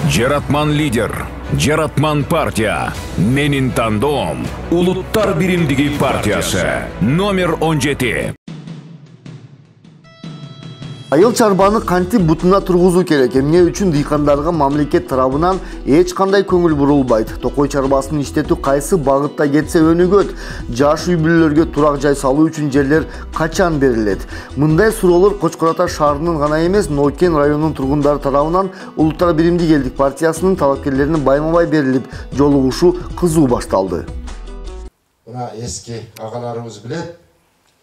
Жаратман лидер, Жаратман партия. Менин тандоом Улуттар биримдиги партиясы. Номер 17. Айыл чарбаны кантип бутуна тургузуу керек? Эмне үчүн дыйкандарга мамлекет тарабынан эч кандай көңүл бурулбайт? Токой чарбасын иштетүү кайсы багытта кетсе өнүгөт? Жаш үй бүлөлөргө турак жай салуу үчүн жерлер качан берилет? Мындай суроолор Кочкор Ата шаарынын гана эмес, Нокен районунун тургундары тарабынан Улуттар биримдик элдик партиясынын талапкерлеринин байма-бай берилип, жолугушуу кызуу башталды. Мына эски агаларыбыз билет,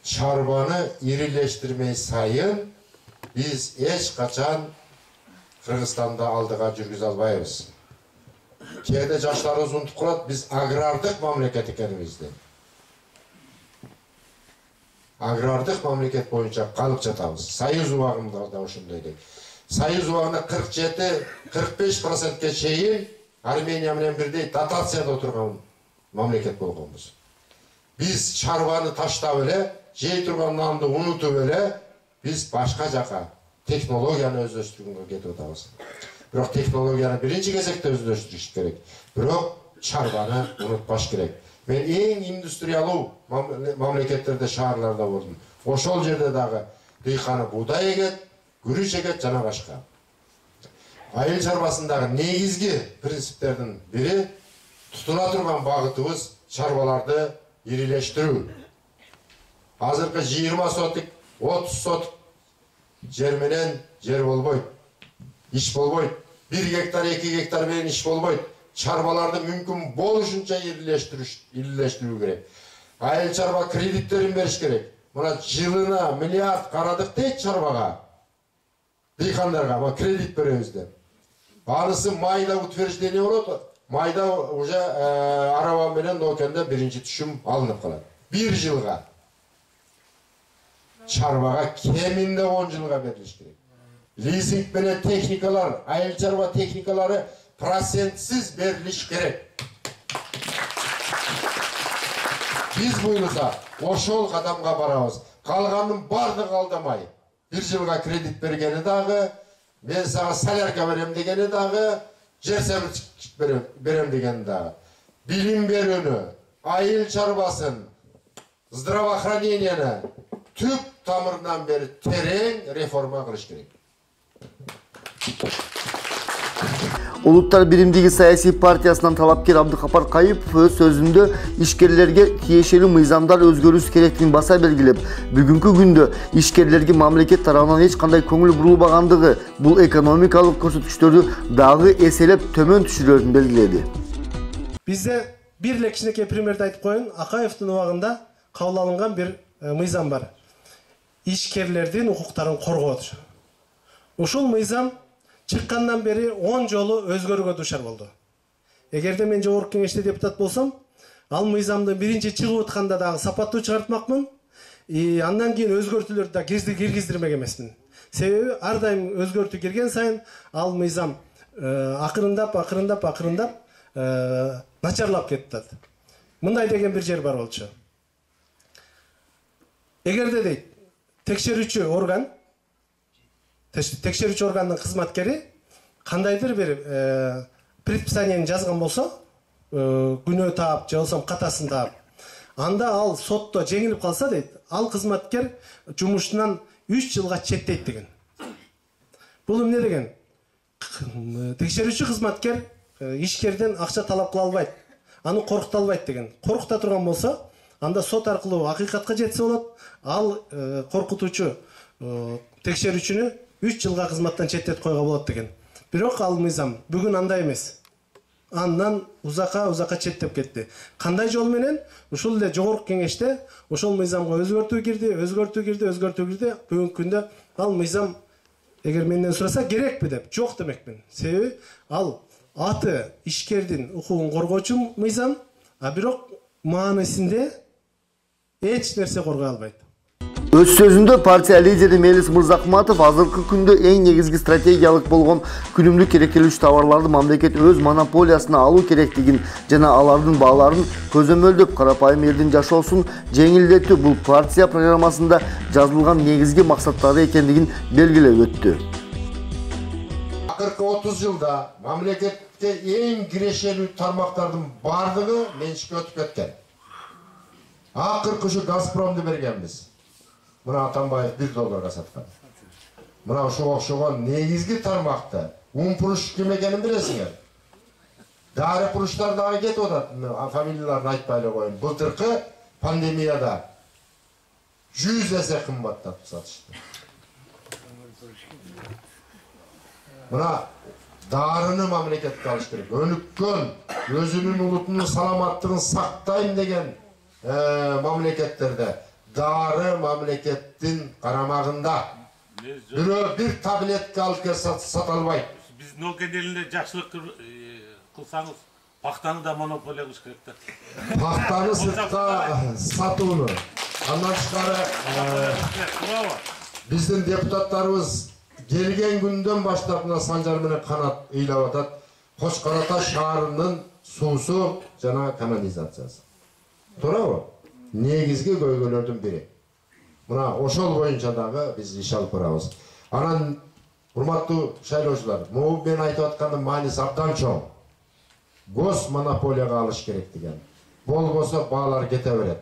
чарбаны ирилештирмей сайын biz eç kaçan Kırgızstan'da aldığa жүргүзө албайбыз. Кээде жаштарыбыз унутуп калат, biz agrardык мамлекет экенибизди. Agrardык мамлекет боюнча калып жатабыз. Союз убагында да ошондой элек. Союз убагында 47-45%ке чейин Армения менен бирдей дотацияда отурган мамлекет болгонбуз. Biz чарбаны таштап эле, жей турган нанды унутуп эле, biz başka jaka teknologiyаны özдөштүргөнгө кетип атабыз. Бирок технологияны биринчи кезекте özдөштүрүш керек. Бирок чарбаны унутпаш керек. Мен эң индустриялуу мамлекеттерде, шаарларда болдум. Ошол жерде дагы дыйканы буудай эгет, күрүч эгет жана башка. Айыл чарбасындагы негизги принциптердин бири тутуна турган багытыбыз чарбаларды ирилештирүү. Азыркы 20 сотик 30 сотик жер менен жер болбойт. Иш болбойт. 1 гектар, 2 гектар менен иш болбойт. Чарбаларды мүмкүн болушунча ирилештирүү керек. Айыл чарба кредиттерин бериш керек. Мына жылына миллиард карадык дейт чарбага. Дыйкандарга ма кредит беребиз деп. Анысы майда утверждение болот. Майда уже араба менен Нокенде биринчи түшүм алынып калат. 1 жылга. Чарбага кеминде 10 жылга берилиш керек. Лизинг менен техникалар, айыл чарба техникалары процентсиз берилиш керек. Биз буйруса ошол кадамга барабыз. Калганын бардыгы алдамай. 1 жылга кредит бергени дагы, мен сага солярка берем дегени дагы, жер сертификат берем дегени дагы. Билим берүүнү, айыл чарбасын, здравоохранениени tüp tamırından beri tereң reforma kılış gerek. Улуттар биримдиги саясий партиясынан талапкер Абдыкапар Кайыпов өз сөзүндө ишкерлерге тиешелүү мыйзамдар өзгөрүш керектигин баса белгилеп, бүгүнкү күндө ишкерлерге мамлекет тарабынан эч кандай көңүл бурулбагандыгы, бул экономикалык көрсөткүчтөрдү дагы эселеп төмөн түшүрөөрүн белгиледи. Бизде бир эле кичинекей примерди айтып коеюн. Акаевдин убагында кабыл алынган бир мыйзам бар. İşkerlerden hukukların korgoodu. Ушул мыйзам чыккандан бери 10 жолу өзгөрүүгө душар болду. Эгерде мен жогорку кеңеште депутат болсом, ал мыйзамдын биринчи чыгып атканда дагы сапаттуу чыгартмакмын. Андан кийин өзгөртүүлөрдү да киргиздирмек эмесмин. Себеби ар дайым өзгөртүү кирген сайын ал мыйзам акырындап начарлап кетет. Мындай деген бир жер бар болчу. Эгерде дейт tekşerүүчү органдын кызматкери кандайдыр бир предписаниени жазган болсо, күнөө таап, же болбосо катасын таап, анда ал сотто жеңилип калса дейт, ал кызматкер жумушунан 3 жылга четтейт деген. Бул эмне деген? Tekşerүүчү кызматкер ишкерден акча талап кыла албайт, аны коркута албайт деген. Коркута турган болсо, анда сот аркылуу акыйкатка жетсе болот. Ал коркутуучу текшерүүчүнү 3 жылга кызматтан четтетип койго болот деген. Бирок ал мыйзам бүгүн андай эмес. Андан узака четтеп кетти. Кандай жол менен? Ушул эле жогорку кеңеште ошол мыйзамга өзгөртүү кирди. Бүгүнкү күндө ал мыйзам, эгер менден сураса, керекпи деп жок демекмин. Себеби ал аты ишкердин укугун коргоочу мыйзам, а бирок маанисинде эч нерсе коргой албайт. Өз сөзүндө партия лидери Мелис Мырзакматов азыркы күндө эң негизги стратегиялык болгон күнүмдүк керектелүүчү товарларды мамлекет өз монополиясына алуу керектигин жана алардын бааларын көзөмөлдөп карапайым элдин жашоосун жеңилдетүү бул партия программасында жазылган негизги максаттары экендигин белгилеп өттү. akırkı 30 yılda mamlekette en kireçeli tarmaktardın bardығы menşikке ötüp ketken. Akırkı şu Gazprom'du bergenmiz. Mına Atambayev $1 satkan. Mına şu okşoğan negizgi tarmakta. Puruş kim ekenin bilesinger. Dare puruşlar daha get odat. Familiyalarını aytpayla koyun. Былтыркы pandemiyada 100 есе kımbattap satıştı. Mına darını mamleketke alıştırıp, önükkön, özünün ulutunu salamattığını saktayın degen mamleketlerde darı mamlekettin karamağında bir tabletke alıp satalbay. Biz Noken elinde жақсылық kılsanız paxtanı da monopoliya kılış kerekti. Paxtanı sırtta satığını. Ondan çıkarı bizden deputatlarımız gelgen günden başlapına Sancar mene kanat eylep atat. Koçkarataş şaharının suusu jana kanalizatsiyası. Doğru mu? Negizgi көйгөлөрдүн biri. Mına oşol boyunca dağı biz iş alıp barabыз. Anan урматтуу шайлоочулар, могу мен айтып аткандын маанisi абдан чоң. Гос монополияга алыш керек деген. Болбосо баалар кете берет.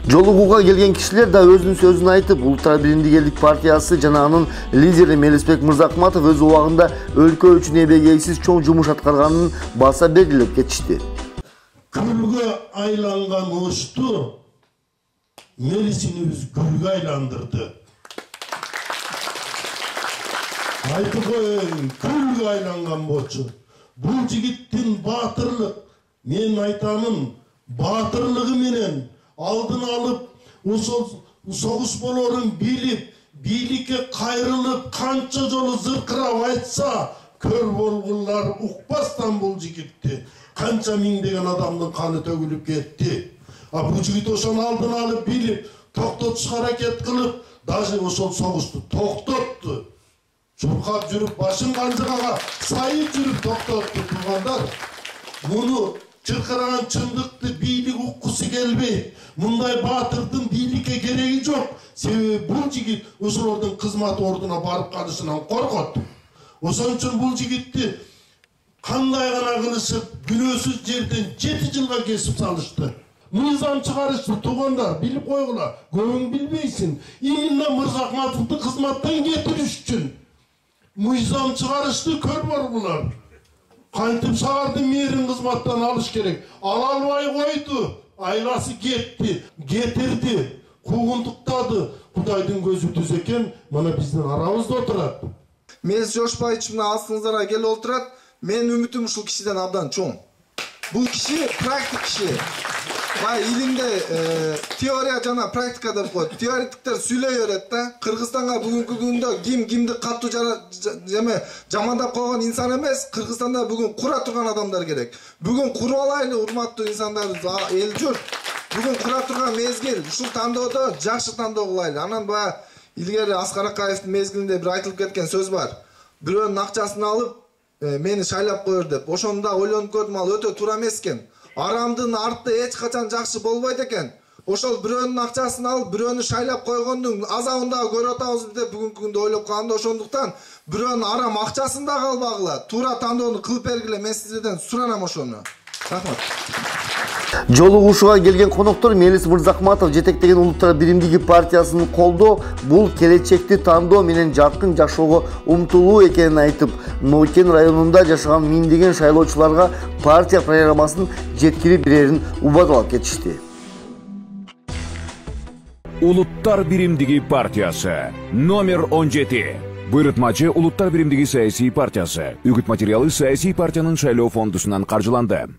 Жолугууга келген кишилер да өзүнүн сөзүн айтып, Улуттар Биримдиги партиясы жана анын лидери Мелисбек Мырзакматов өз убагында өлкө үчүн эбегейсиз чоң жумуш аткарганын баса белгилеп кетишти. Gülge aylangan uçtu, Melis'imiz gülge aylandırdı. Aytı koyun, gülge aylangan boçu. Bu jigittin batırlık, men aytamın batırlığı menen aldını alıp, soğuş bolorun bilip, bilikке kayrılıp, kança jolu zırkırap aytsa, kör bolgullar ukpastan bu jigitti. Kança mingdegen adamdın kanı tөгülüp ketти. Bu jigit oşon aldını alıp bilip, toktotuşka hareket kılıp, даже oşol soğuştu, toktottu. Çurkap jürüp, başın kancıgaga sayıp jürüp toktottu tuğanlar. Bunu çırkıran çındıkты bilik ukkusu gelbeyt. Munday batırdın bilikке gereği жоқ. Sebebi bu jigit oşolordun kızmat orduna barıp kalışından korkottu. Oşon üçün bu jigitти kanday gana kılışıp, günөөsüz жерден 7 жылга kesip salıştı. Mızam çıkarıştı tuğanlar, bilip koygula. Göğün bilbeysin. İminle Mırzakmatov'du kızmattan getiriş üçün. Mızam çıkarıştı, kör var bular. Kantip sağardı merin kızmattan alış gerek. Alalbay koydu. Aylası getti, getirdi. Kuğunduktadı. Kudayдын gözü düz eken, mana bizden aramızda oturat. Мен Жошпаевич мына астыңыздарга келип отурат. Мен үмүтүм ушул кишиден абдан чоң. Бул киши практик киши. Бай илимде теория жана практика деп коет. Теоретиктер сүйлөй берет да. Кыргызстанга бүгүнкү күндө кимди катуу жамандап койгон инсан эмес, Кыргызстанда бүгүн кура турган адамдар керек. Бүгүн куруп алайлы, урматтуу инсандарыбыз, эл журт. Бүгүн кура турган мезгил, ушул тандоодо жакшы тандоо кылайлы. Анан баягы илгери Аскар Акаевдин мезгилинде бир айтылып кеткен сөз бар. Бирөөнүн акчасын алып, мени шайлап коер деп. Ошондо ойлонуп көрдүм, ал өтө туура эмес экен. Арамдын арты эч качан жакшы болбойт экен. Ошол бирөөнүн акчасын алып, бирөөнү шайлап койгондун азабын дагы көрүп атабыз деп бүгүнкү күндө ойлоп калганда, ошондуктан бирөөнүн арам акчасын дагы албагыла. Туура тандоону кылып бергиле, мен сиздерден суранам ошону. Рахмат. Жолугушууга келген коноктор Мелис Мырзакматов жетектеген Улуттар Биримдиги партиясынын колдоо бул келечекти тандоо менен жаркын жашоого умтулуу экенин айтып, Нокен районунда жашаган миңдеген шайлоочуларга партия программасын жеткирип берерин убадалап кетишти. Улуттар Биримдиги партиясы номер 17. Буйрутмачы Улуттар Биримдиги саясий партиясы. Үгүт материалы саясий партиянын шайлоо фондусунан каржыланды.